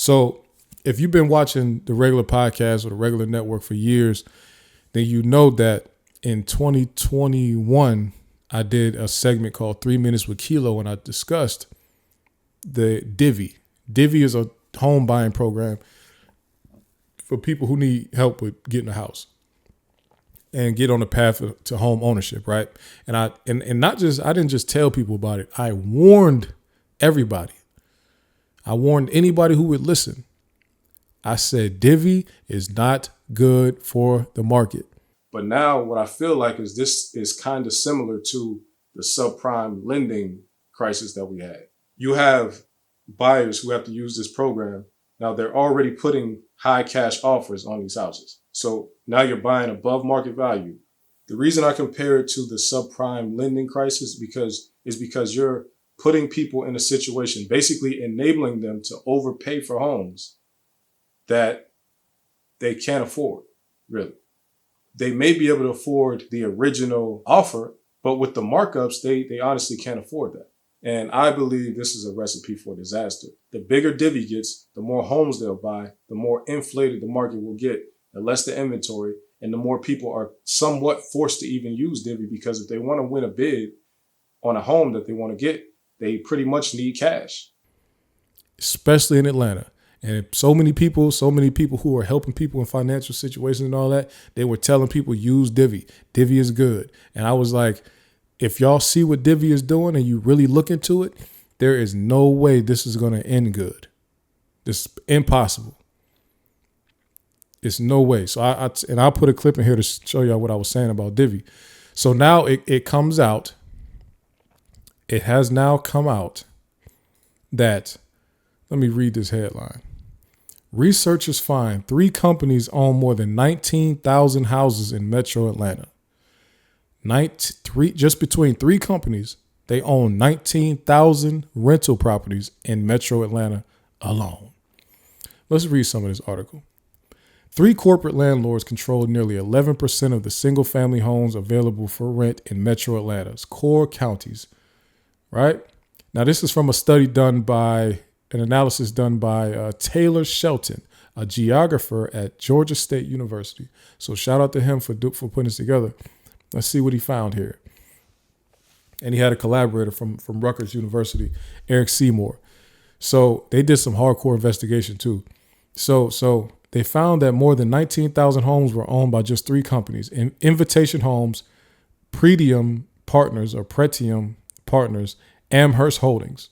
So if you've been watching the regular podcast or the regular network for years, then you know that in 2021, I did a segment called 3 Minutes with Kilo, and I discussed the Divvy. Divvy is a home buying program for people who need help with getting a house and get on the path to home ownership, right? And I didn't just tell people about it. I warned everybody. I warned anybody who would listen. I said Divvy is not good for the market. But now what I feel like is this is kind of similar to the subprime lending crisis that we had. You have buyers who have to use this program. Now they're already putting high cash offers on these houses. So now you're buying above market value. The reason I compare it to the subprime lending crisis is because you're putting people in a situation, basically enabling them to overpay for homes that they can't afford, really. They may be able to afford the original offer, but with the markups, they honestly can't afford that. And I believe this is a recipe for disaster. The bigger Divvy gets, the more homes they'll buy, the more inflated the market will get, the less the inventory, and the more people are somewhat forced to even use Divvy, because if they want to win a bid on a home that they want to get, they pretty much need cash. Especially in Atlanta. And so many people who are helping people in financial situations and all that, they were telling people use Divvy. Divvy is good. And I was like, if y'all see what Divvy is doing and you really look into it, there is no way this is going to end good. This is impossible. It's no way. So I'll put a clip in here to show y'all what I was saying about Divvy. So now it comes out. It has now come out that, let me read this headline. Researchers find 3 companies own more than 19,000 houses in Metro Atlanta. Just between 3 companies, they own 19,000 rental properties in Metro Atlanta alone. Let's read some of this article. 3 corporate landlords control nearly 11% of the single-family homes available for rent in Metro Atlanta's core counties. Right? Now, this is from a study done by an analysis done by Taylor Shelton, a geographer at Georgia State University. So shout out to him for putting this together. Let's see what he found here. And he had a collaborator from Rutgers University, Eric Seymour. So they did some hardcore investigation too. So they found that more than 19,000 homes were owned by just 3 companies: Invitation Homes, Pretium Partners, Amherst Holdings.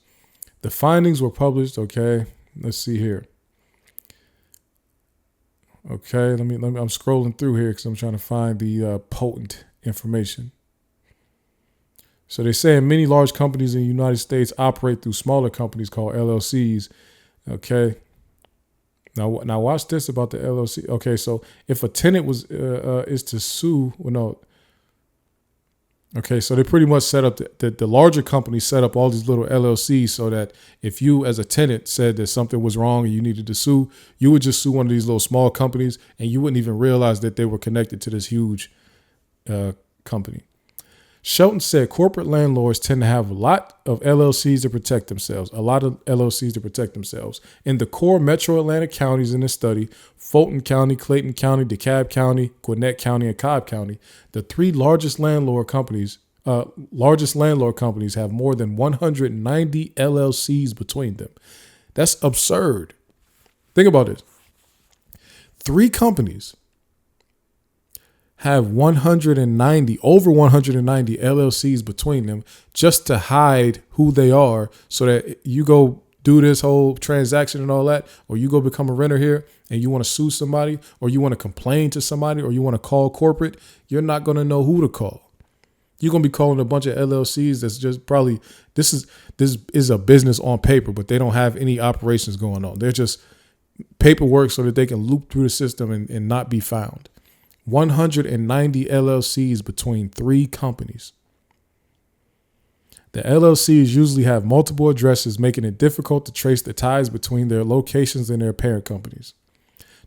The findings were published. Okay, let's see here. Okay, let me. I'm scrolling through here because I'm trying to find the potent information. So they say many large companies in the United States operate through smaller companies called LLCs. Okay. Now watch this about the LLC. Okay, so if a tenant is to sue, well, no. Okay, so they pretty much set up the larger companies set up all these little LLCs so that if you as a tenant said that something was wrong and you needed to sue, you would just sue one of these little small companies and you wouldn't even realize that they were connected to this huge company. Shelton said corporate landlords tend to have a lot of LLCs to protect themselves. In the core metro Atlanta counties in this study, Fulton County, Clayton County, DeKalb County, Gwinnett County, and Cobb County, the 3 largest landlord companies have more than 190 LLCs between them. That's absurd. Think about this. 3 companies have over 190 LLCs between them just to hide who they are, so that you go do this whole transaction and all that, or you go become a renter here and you want to sue somebody, or you want to complain to somebody, or you want to call corporate, you're not going to know who to call. You're going to be calling a bunch of LLCs that's just probably, this is a business on paper, but they don't have any operations going on. They're just paperwork so that they can loop through the system and not be found. 190 LLCs between 3 companies. The LLCs usually have multiple addresses, making it difficult to trace the ties between their locations and their parent companies.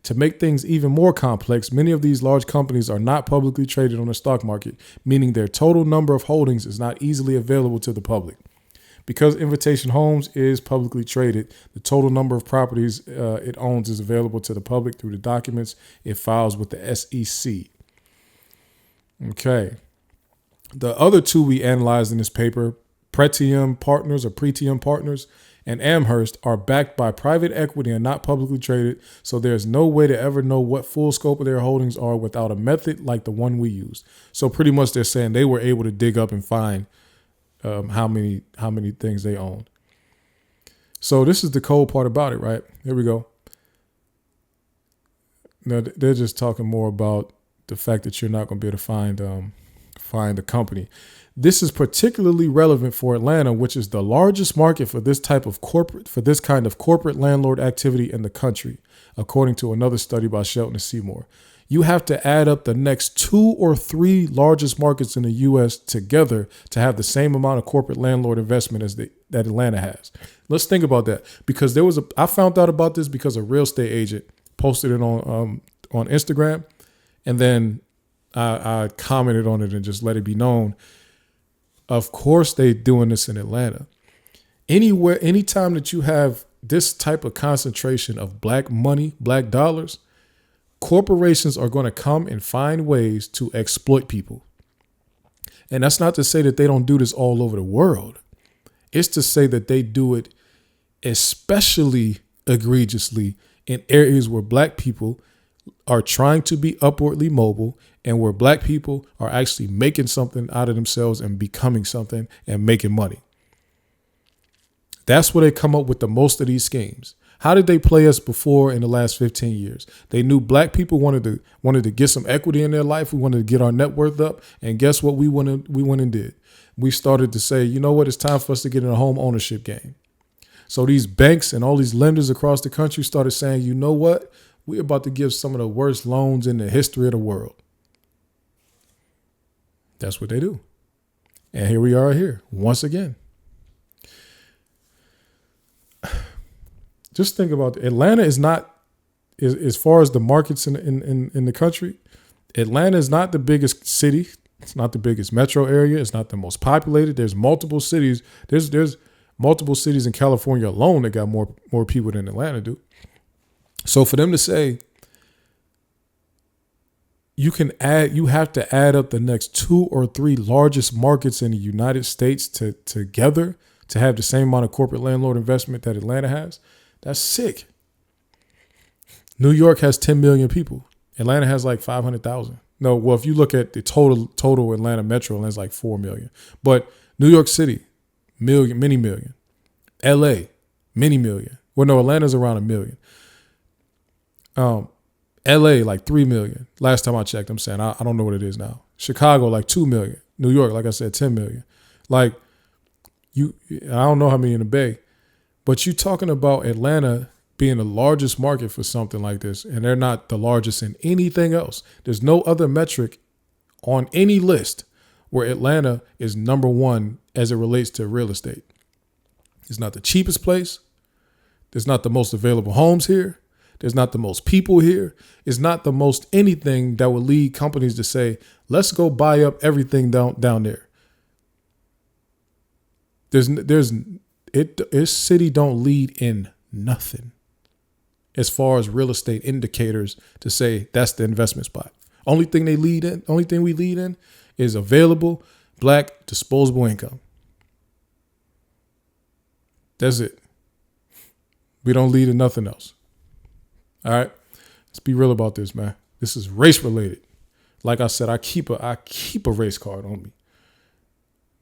To make things even more complex, many of these large companies are not publicly traded on the stock market, meaning their total number of holdings is not easily available to the public. Because Invitation Homes is publicly traded, the total number of properties it owns is available to the public through the documents it files with the SEC. Okay. The other two we analyzed in this paper, Pretium Partners and Amherst, are backed by private equity and not publicly traded, so there's no way to ever know what full scope of their holdings are without a method like the one we used. So pretty much they're saying they were able to dig up and find how many things they owned. So this is the cold part about it, right? Here we go. Now they're just talking more about the fact that you're not going to be able to find the company. This is particularly relevant for Atlanta, which is the largest market for this kind of corporate landlord activity in the country, according to another study by Shelton and Seymour. You have to add up the next 2 or 3 largest markets in the U.S. together to have the same amount of corporate landlord investment as that Atlanta has. Let's think about that, because I found out about this because a real estate agent posted it on Instagram, and then I commented on it and just let it be known. Of course, they're doing this in Atlanta. Anytime that you have this type of concentration of black money, black dollars, corporations are going to come and find ways to exploit people. And that's not to say that they don't do this all over the world. It's to say that they do it especially egregiously in areas where black people are trying to be upwardly mobile and where black people are actually making something out of themselves and becoming something and making money. That's where they come up with the most of these schemes. How did they play us before in the last 15 years? They knew black people wanted to get some equity in their life. We wanted to get our net worth up. And guess what we went and did? We started to say, you know what? It's time for us to get in a home ownership game. So these banks and all these lenders across the country started saying, you know what? We're about to give some of the worst loans in the history of the world. That's what they do. And here we are here once again. Just think about it. Atlanta is not, as far as the markets in the country, Atlanta is not the biggest city. It's not the biggest metro area. It's not the most populated. There's multiple cities. There's multiple cities in California alone that got more people than Atlanta do. So for them to say you have to add up the next 2 or 3 largest markets in the United States together to have the same amount of corporate landlord investment that Atlanta has, that's sick. New York has 10 million people. Atlanta has like 500,000. No, well, if you look at the total Atlanta metro, Atlanta's like 4 million. But New York City, many million. LA, many million. Well, no, Atlanta's around 1 million. LA, like 3 million. Last time I checked, I'm saying, I don't know what it is now. Chicago, like 2 million. New York, like I said, 10 million. Like I don't know how many in the Bay, but you're talking about Atlanta being the largest market for something like this, and they're not the largest in anything else. There's no other metric on any list where Atlanta is number one as it relates to real estate. It's not the cheapest place. There's not the most available homes here. There's not the most people here. It's not the most anything that would lead companies to say, let's go buy up everything down there. This city don't lead in nothing as far as real estate indicators to say that's the investment spot. Only thing we lead in is available black disposable income. That's it. We don't lead in nothing else. All right. Let's be real about this, man. This is race related. Like I said, I keep a race card on me.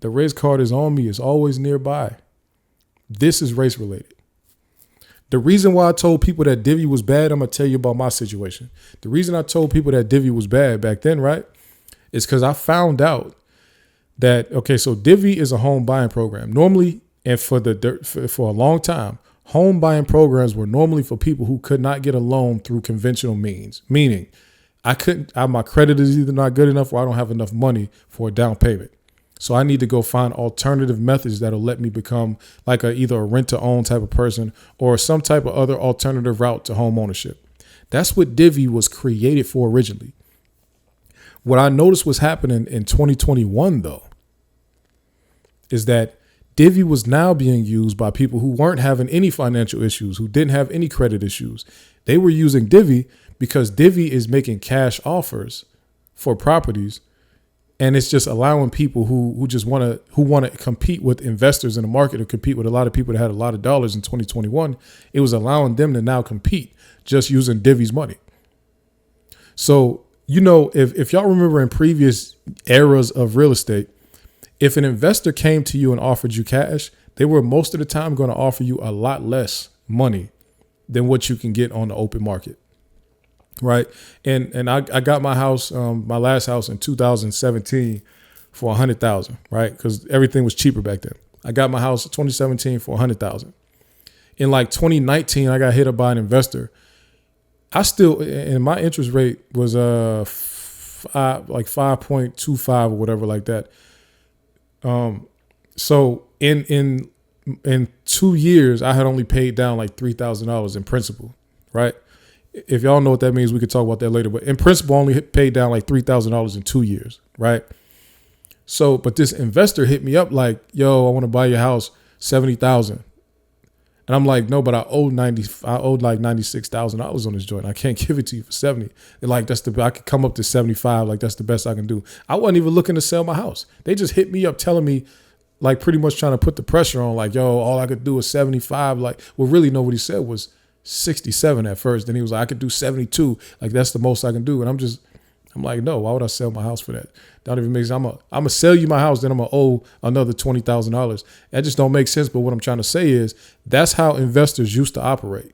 The race card is on me. It's always nearby. This is race related. The reason why I told people that Divvy was bad, I'm going to tell you about my situation. The reason I told people that Divvy was bad back then, right, is because I found out that, okay, so Divvy is a home buying program. Normally, and for a long time, home buying programs were normally for people who could not get a loan through conventional means, meaning my credit is either not good enough or I don't have enough money for a down payment. So I need to go find alternative methods that'll let me become like either a rent to own type of person or some type of other alternative route to home ownership. That's what Divvy was created for originally. What I noticed was happening in 2021, though, is that Divvy was now being used by people who weren't having any financial issues, who didn't have any credit issues. They were using Divvy because Divvy is making cash offers for properties, and it's just allowing people who want to compete with investors in the market, or compete with a lot of people that had a lot of dollars in 2021. It was allowing them to now compete just using Divvy's money. So, if y'all remember in previous eras of real estate, if an investor came to you and offered you cash, they were most of the time going to offer you a lot less money than what you can get on the open market. Right. And I got my house, my last house in 2017 for $100,000. Right. Because everything was cheaper back then. I got my house in 2017 for $100,000. In like 2019, I got hit up by an investor. And my interest rate was like 5.25 or whatever like that. So in 2 years, I had only paid down like $3,000 in principal, right? If y'all know what that means, we could talk about that later. But in principal, I only paid down like $3,000 in 2 years, right? So, but this investor hit me up like, yo, I want to buy your house, $70,000. And I'm like, no, but I owed like $96,000 on this joint. I can't give it to you for 70. They're like, I could come up to 75. Like, that's the best I can do. I wasn't even looking to sell my house. They just hit me up telling me, like, pretty much trying to put the pressure on, like, yo, all I could do is 75. Like, well, really, no, what he said was 67 at first. Then he was like, I could do 72. Like, that's the most I can do. And I'm like, no, why would I sell my house for that? Don't even make sense. I'm going to sell you my house, then I'm going to owe another $20,000. That just don't make sense. But what I'm trying to say is that's how investors used to operate.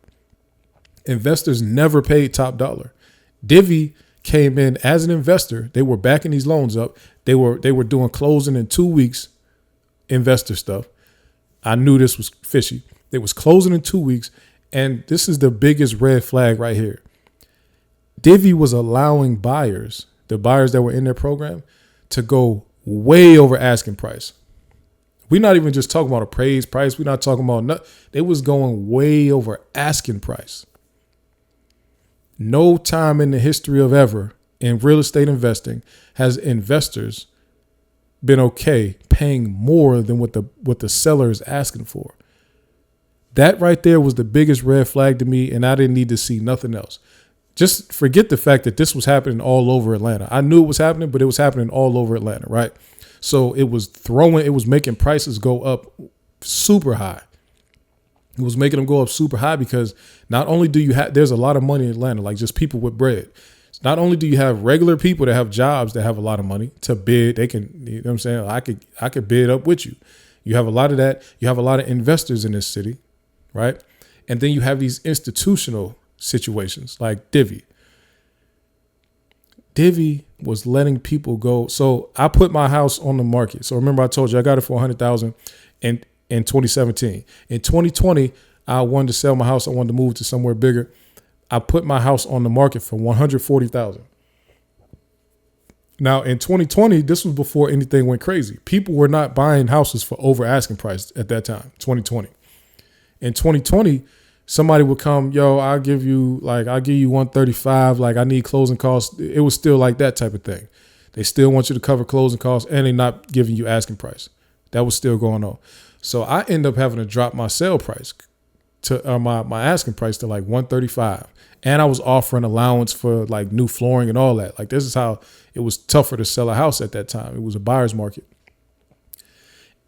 Investors never paid top dollar. Divvy came in as an investor. They were backing these loans up. They were doing closing in 2 weeks, investor stuff. I knew this was fishy. They was closing in 2 weeks. And this is the biggest red flag right here. Divvy was allowing buyers, the buyers that were in their program, to go way over asking price. We're not even just talking about appraised price. We're not talking about nothing. They was going way over asking price. No time in the history of ever in real estate investing has investors been okay paying more than what the seller is asking for. That right there was the biggest red flag to me, and I didn't need to see nothing else. Just forget the fact that this was happening all over Atlanta. I knew it was happening, but it was happening all over Atlanta, right? So it was making prices go up super high. It was making them go up super high because not only there's a lot of money in Atlanta, like just people with bread. Not only do you have regular people that have jobs that have a lot of money to bid, they can, you know what I'm saying? I could bid up with you. You have a lot of that. You have a lot of investors in this city, right? And then you have these institutional situations like Divvy. Divvy was letting people go. So I put my house on the market. So remember I told you I got it for $100,000 in 2017. In 2020, I wanted to sell my house. I wanted to move to somewhere bigger. I put my house on the market for $140,000. Now in 2020, this was before anything went crazy. People were not buying houses for over asking price at that time, 2020. In 2020, somebody would come, yo, I'll give you 135. Like I need closing costs. It was still like that type of thing. They still want you to cover closing costs and they're not giving you asking price. That was still going on. So I end up having to drop my sale price to my asking price to like 135. And I was offering allowance for like new flooring and all that. Like this is how it was tougher to sell a house at that time. It was a buyer's market.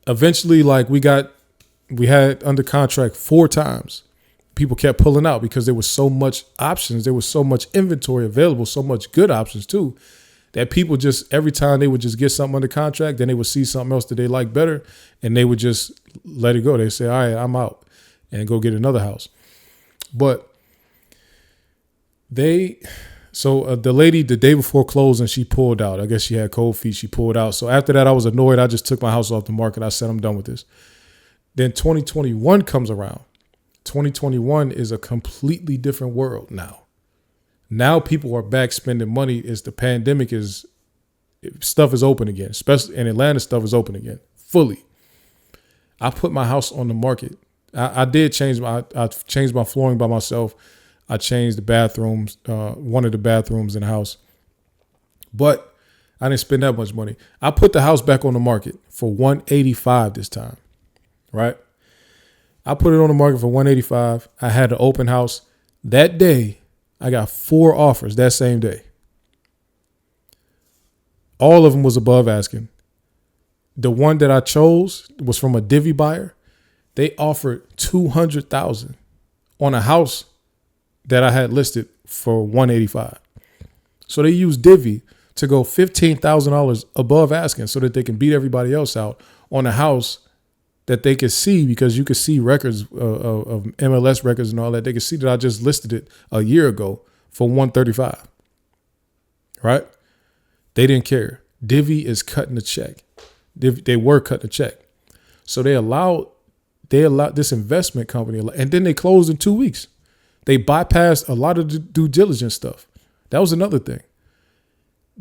Eventually, like we had under contract 4 times. People kept pulling out because there was so much options. There was so much inventory available, so much good options too, that people just, every time they would just get something under contract, then they would see something else that they like better and they would just let it go. They say, all right, I'm out and go get another house. But the lady the day before closing, she pulled out. I guess she had cold feet. She pulled out. So after that, I was annoyed. I just took my house off the market. I said, I'm done with this. Then 2021 comes around. 2021 is a completely different world now. Now people are back spending money as the pandemic stuff is open again, especially in Atlanta, stuff is open again fully. I put my house on the market. I changed my flooring by myself. I changed the bathrooms, one of the bathrooms in the house, but I didn't spend that much money. I put the house back on the market for $185 this time. right? I put it on the market for 185. I had an open house. That day, I got 4 offers that same day. All of them was above asking. The one that I chose was from a Divvy buyer. They offered $200,000 on a house that I had listed for 185. So they used Divvy to go $15,000 above asking so that they can beat everybody else out on a house that they could see, because you could see records of MLS records and all that. They could see that I just listed it a year ago for 135. Right? They didn't care. Divvy is cutting the check. They were cutting the check. So they allowed this investment company, and then they closed in 2 weeks. They bypassed a lot of the due diligence stuff. That was another thing.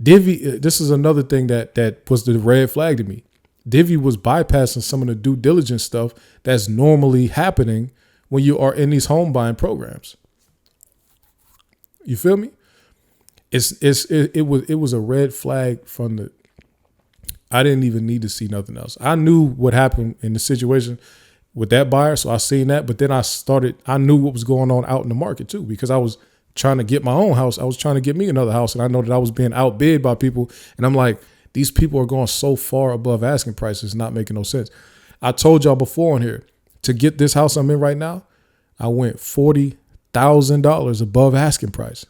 Divvy, this is another thing that was the red flag to me. Divvy was bypassing some of the due diligence stuff that's normally happening when you are in these home buying programs. You feel me? It was a red flag from the. I didn't even need to see nothing else. I knew what happened in the situation with that buyer, so I seen that. But then I knew what was going on out in the market too, because I was trying to get my own house. I was trying to get me another house, and I know that I was being outbid by people. And I'm like, these people are going so far above asking prices, not making no sense. I told y'all before on here, to get this house I'm in right now, I went $40,000 above asking price.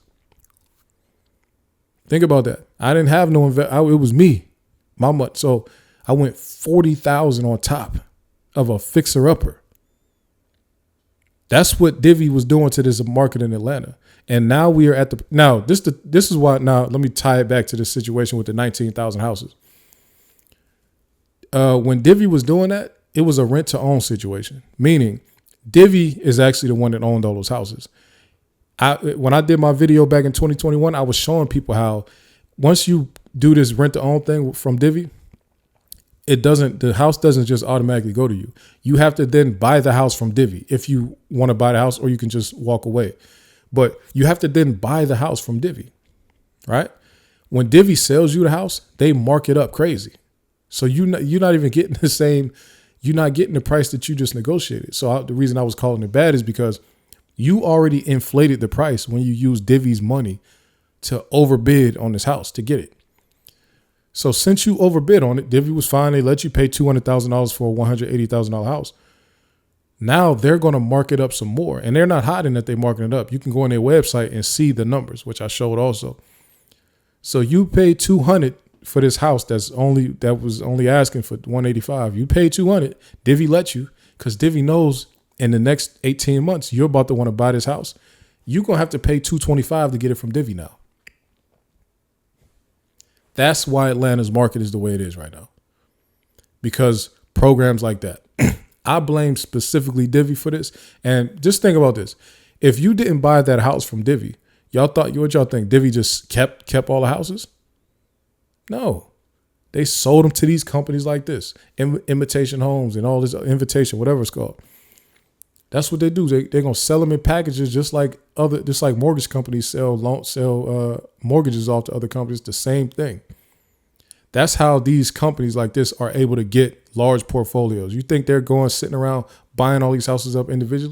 Think about that. I didn't have no it was me, my money. So I went $40,000 on top of a fixer-upper. That's what Divvy was doing to this market in Atlanta. And now we are at this is why, now let me tie it back to the situation with the 19,000 houses. When Divvy was doing that, it was a rent to own situation, meaning Divvy is actually the one that owned all those houses. When I did my video back in 2021, I was showing people how once you do this rent to own thing from Divvy, the house doesn't just automatically go to you. You have to then buy the house from Divvy if you want to buy the house, or you can just walk away. But you have to then buy the house from Divvy, right? When Divvy sells you the house, they mark it up crazy. So you're not even getting the same, you're not getting the price that you just negotiated. So the reason I was calling it bad is because you already inflated the price when you use Divvy's money to overbid on this house to get it. So since you overbid on it, Divvy was fine. They let you pay $200,000 for a $180,000 house. Now they're going to mark it up some more, and they're not hiding that they're marking it up. You can go on their website and see the numbers, which I showed also. So you paid $200 for this house that was only asking for $185. You paid $200. Divvy let you, because Divvy knows in the next 18 months you're about to want to buy this house. You're going to have to pay $225 to get it from Divvy now. That's why Atlanta's market is the way it is right now. Because programs like that. I blame specifically Divvy for this. And just think about this. If you didn't buy that house from Divvy, what y'all think? Divvy just kept all the houses? No. They sold them to these companies like this. Imitation Homes and all this, Invitation, whatever it's called. That's what they do. They're going to sell them in packages just like mortgage companies sell mortgages off to other companies. The same thing. That's how these companies like this are able to get large portfolios. You think they're sitting around buying all these houses up individually?